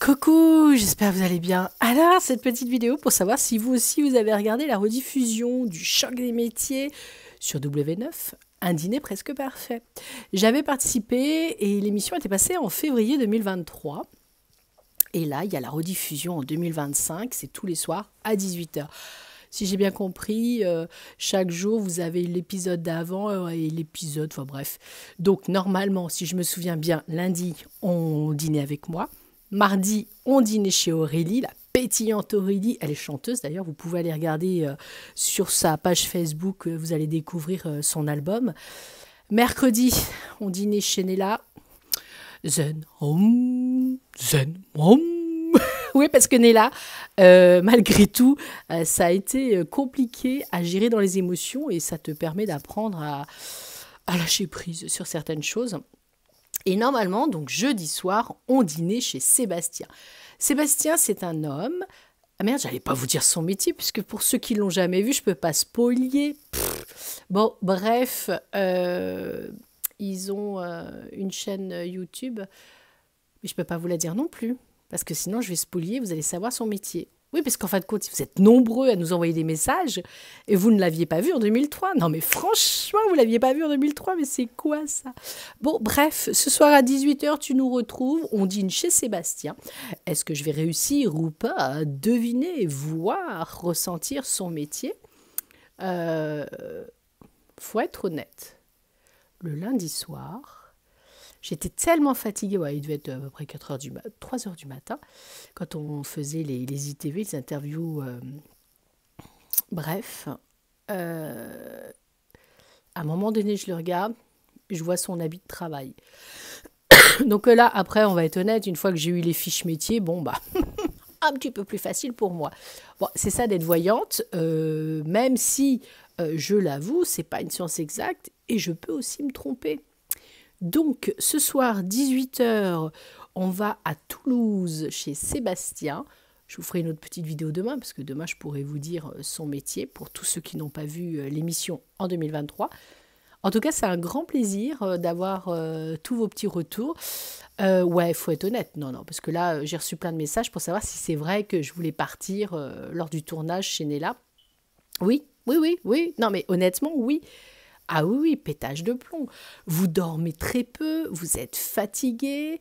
Coucou, j'espère que vous allez bien. Alors, cette petite vidéo pour savoir si vous aussi vous avez regardé la rediffusion du Choc des métiers sur W9, un dîner presque parfait. J'avais participé et l'émission était passée en février 2023. Et là, il y a la rediffusion en 2025, c'est tous les soirs à 18h. Si j'ai bien compris, chaque jour, vous avez l'épisode d'avant et l'épisode, enfin bref. Donc, normalement, si je me souviens bien, lundi, on dînait avec moi. Mardi, on dînait chez Aurélie, la pétillante Aurélie. Elle est chanteuse d'ailleurs, vous pouvez aller regarder sur sa page Facebook, vous allez découvrir son album. Mercredi, on dînait chez Nella. Zen, zen, oui, parce que Nella, malgré tout, ça a été compliqué à gérer dans les émotions et ça te permet d'apprendre à lâcher prise sur certaines choses. Et normalement, donc jeudi soir, on dînait chez Sébastien. Sébastien, c'est un homme. Ah merde, j'allais pas vous dire son métier, puisque pour ceux qui l'ont jamais vu, je peux pas spoiler. Bon, bref, ils ont une chaîne YouTube, mais je peux pas vous la dire non plus, parce que sinon je vais spoiler, vous allez savoir son métier. Oui, parce qu'en fin de compte, vous êtes nombreux à nous envoyer des messages et vous ne l'aviez pas vu en 2003. Non, mais franchement, vous ne l'aviez pas vu en 2003, mais c'est quoi ça? Bon, bref, ce soir à 18h, tu nous retrouves. On dîne chez Sébastien. Est-ce que je vais réussir ou pas à deviner, voir, ressentir son métier? Faut être honnête. Le lundi soir, j'étais tellement fatiguée, ouais, il devait être à peu près 3 heures du matin, quand on faisait les ITV, les interviews. Bref, à un moment donné, je le regarde, je vois son habit de travail. Donc là, après, on va être honnête, une fois que j'ai eu les fiches métiers, bon, bah, un petit peu plus facile pour moi. Bon, c'est ça d'être voyante, même si, je l'avoue, c'est pas une science exacte, et je peux aussi me tromper. Donc, ce soir, 18h, on va à Toulouse chez Sébastien. Je vous ferai une autre petite vidéo demain, parce que demain, je pourrai vous dire son métier pour tous ceux qui n'ont pas vu l'émission en 2023. En tout cas, c'est un grand plaisir d'avoir tous vos petits retours. Ouais, il faut être honnête. Non, parce que là, j'ai reçu plein de messages pour savoir si c'est vrai que je voulais partir lors du tournage chez Nella. Oui. Non, mais honnêtement, oui. Ah oui, pétage de plomb. Vous dormez très peu, vous êtes fatigué,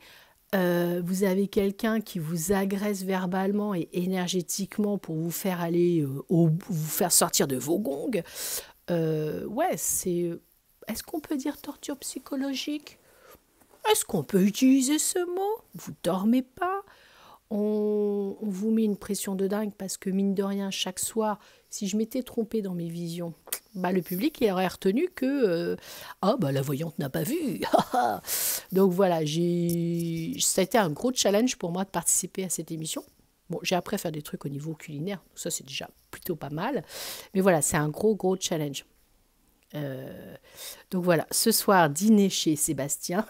vous avez quelqu'un qui vous agresse verbalement et énergétiquement pour vous faire aller, vous faire sortir de vos gongs. Ouais, c'est... Est-ce qu'on peut dire torture psychologique? Est-ce qu'on peut utiliser ce mot? Vous dormez pas? On vous met une pression de dingue parce que mine de rien, chaque soir, si je m'étais trompée dans mes visions, bah, le public il aurait retenu que la voyante n'a pas vu. Donc voilà, ça a été un gros challenge pour moi de participer à cette émission. Bon, j'ai appris à faire des trucs au niveau culinaire, ça c'est déjà plutôt pas mal. Mais voilà, c'est un gros challenge. Donc voilà, ce soir, dîner chez Sébastien,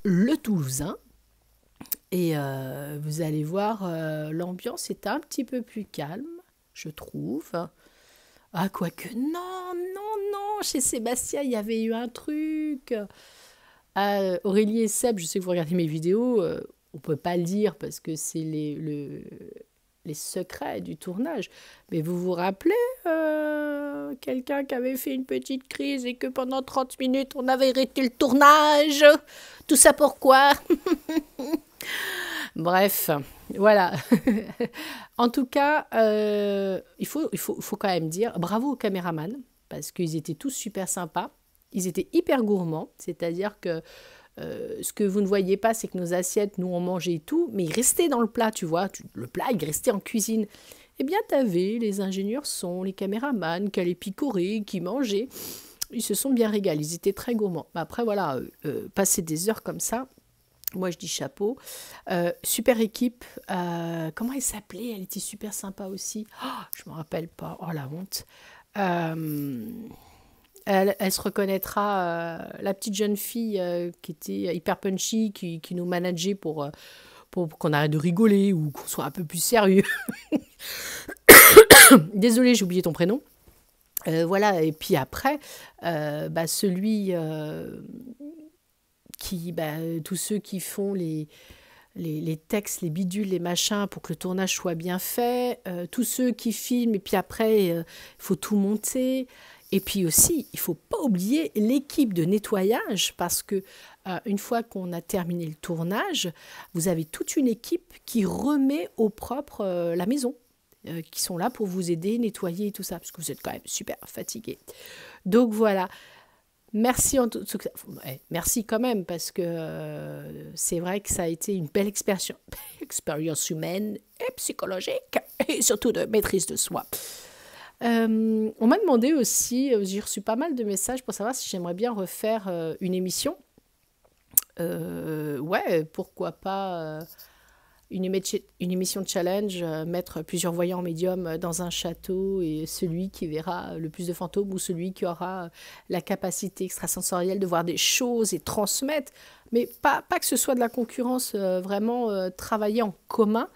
le Toulousain. Et vous allez voir, l'ambiance est un petit peu plus calme, je trouve. Ah, quoique, non, chez Sébastien, il y avait eu un truc. Aurélie et Seb, je sais que vous regardez mes vidéos, on ne peut pas le dire parce que c'est les secrets du tournage. Mais vous vous rappelez quelqu'un qui avait fait une petite crise et que pendant 30 minutes, on avait arrêté le tournage? Tout ça pourquoi? Bref, voilà. En tout cas, il faut quand même dire bravo aux caméramans, parce qu'ils étaient tous super sympas. Ils étaient hyper gourmands, c'est-à-dire que ce que vous ne voyez pas, c'est que nos assiettes, nous, on mangeait tout, mais ils restaient dans le plat, tu vois. Le plat, il restait en cuisine. Eh bien, t'avais les ingénieurs son, les caméramans qui allaient picorer, qui mangeaient. Ils se sont bien régalés, ils étaient très gourmands. Après, voilà, passer des heures comme ça, moi, je dis chapeau. Super équipe. Comment elle s'appelait? Elle était super sympa aussi. Oh, je ne me rappelle pas. Oh, la honte. Elle se reconnaîtra, la petite jeune fille qui était hyper punchy, qui nous manageait pour qu'on arrête de rigoler ou qu'on soit un peu plus sérieux. Désolée, j'ai oublié ton prénom. Voilà, et puis après, celui... tous ceux qui font les textes, les bidules, les machins pour que le tournage soit bien fait. Tous ceux qui filment et puis après, il faut tout monter. Et puis aussi, il ne faut pas oublier l'équipe de nettoyage parce que une fois qu'on a terminé le tournage, vous avez toute une équipe qui remet au propre la maison, qui sont là pour vous aider, nettoyer et tout ça, parce que vous êtes quand même super fatigué. Donc voilà. Merci merci quand même parce que c'est vrai que ça a été une belle expérience humaine et psychologique et surtout de maîtrise de soi. On m'a demandé aussi, j'ai reçu pas mal de messages pour savoir si j'aimerais bien refaire une émission. Ouais, pourquoi pas une émission de challenge, mettre plusieurs voyants médiums dans un château et celui qui verra le plus de fantômes ou celui qui aura la capacité extrasensorielle de voir des choses et transmettre, mais pas que ce soit de la concurrence, vraiment travailler en commun,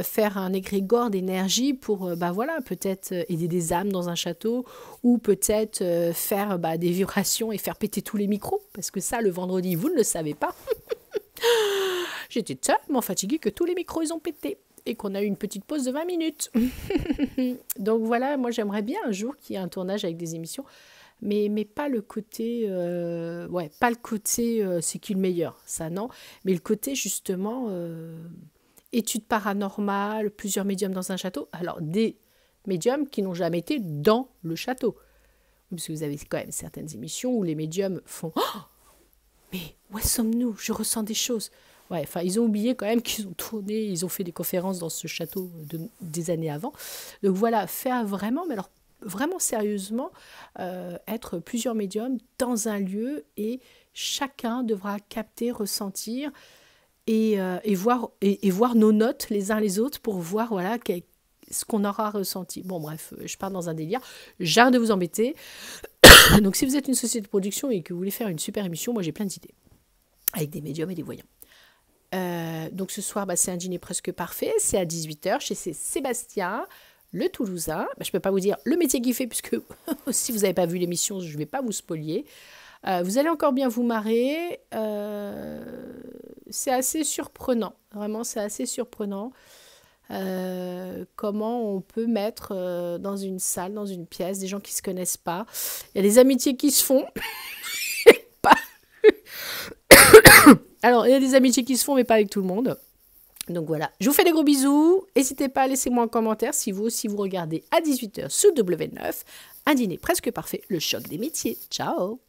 faire un égrégore d'énergie pour voilà, peut-être aider des âmes dans un château ou peut-être faire des vibrations et faire péter tous les micros, parce que ça, le vendredi, vous ne le savez pas. J'étais tellement fatiguée que tous les micros ils ont pété et qu'on a eu une petite pause de 20 minutes. Donc voilà, moi j'aimerais bien un jour qu'il y ait un tournage avec des émissions, mais pas le côté, pas le côté c'est qui le meilleur, ça non, mais le côté justement études paranormales, plusieurs médiums dans un château. Alors des médiums qui n'ont jamais été dans le château, parce que vous avez quand même certaines émissions où les médiums font mais où sommes-nous? Je ressens des choses. Ouais, enfin, ils ont oublié quand même qu'ils ont tourné, ils ont fait des conférences dans ce château des années avant. Donc voilà, faire vraiment, mais alors vraiment sérieusement, être plusieurs médiums dans un lieu et chacun devra capter, ressentir et voir nos notes les uns les autres pour voir voilà, ce qu'on aura ressenti. Bon bref, je pars dans un délire. J'arrête de vous embêter. Donc si vous êtes une société de production et que vous voulez faire une super émission, moi j'ai plein d'idées avec des médiums et des voyants. Donc ce soir, c'est un dîner presque parfait. C'est à 18h chez Sébastien, le Toulousain. Je ne peux pas vous dire le métier qu'il fait puisque si vous n'avez pas vu l'émission, je ne vais pas vous spolier. Vous allez encore bien vous marrer. C'est assez surprenant. Vraiment, c'est assez surprenant. Comment on peut mettre dans une salle, dans une pièce, des gens qui ne se connaissent pas. Il y a des amitiés qui se font. Alors, il y a des amitiés qui se font, mais pas avec tout le monde. Donc voilà, je vous fais des gros bisous. N'hésitez pas à laisser moi un commentaire si vous aussi vous regardez à 18h sous W9, un dîner presque parfait, le choc des métiers. Ciao!